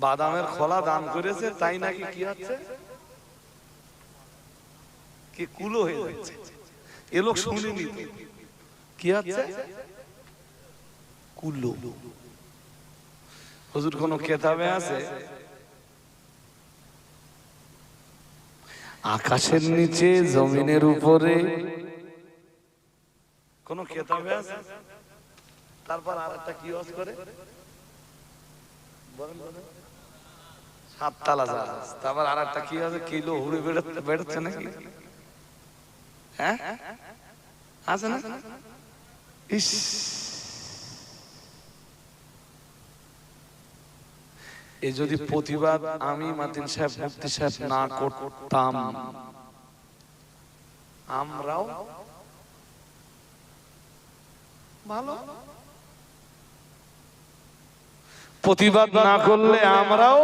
বাদামের খোলা দান করেছে, তাই নাকি কি হচ্ছে, কি কুলো হয়ে যাচ্ছে। এ লোক শুনিনি তো কি হচ্ছে, কুলো। হুজুর কোন কেতাবে আছে আকাশের নিচে জমিনের উপরে, কোন কেতাবে আছে? তারপর আরেকটা কি ওয়াজ করে বলেন বলেন, সাততলা জাহাজ। তারপর আরেকটা কি আছে, কিলো উড়ে বেড়াচ্ছে নাকি, হ্যাঁ আছে না? ইস, এই যদি প্রতিবাদ আমি মাতিন সাহেব মুফতি সাহেব না করতাম, আমরাও ভালো, প্রতিবাদ না করলে আমরাও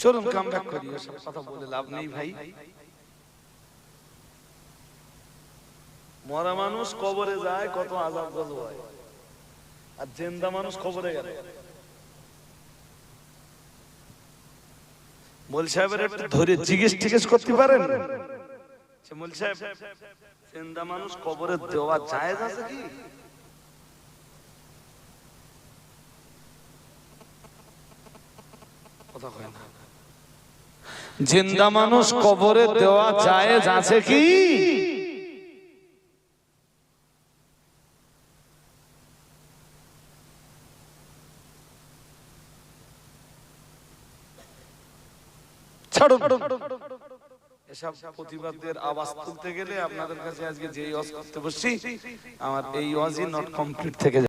চলুন কাম ব্যাক করি, সব কথা বলে লাভ নেই ভাই। মরা মানুষ কবরে যায়, কত আযাব গজব হয়, আর জিন্দা মানুষ কবরে গেল। মৌলভী সাহেবের একটু ধরে জিজ্ঞেস করতে পারেন, মৌলভী সাহেব জিন্দা মানুষ কবরে দেওয়া জায়েজ আছে কি? কথা হয় না। জিন্দা মানুষ কবরে দেওয়া জায়েজ আছে কি? ছাড়ুন, এসব প্রতিবাদের আওয়াজ তুলতে গেলে আপনাদের কাছে আজকে যে ওয়াজ করতে বসছি, আমার এই ওয়াজই নট কমপ্লিট থেকে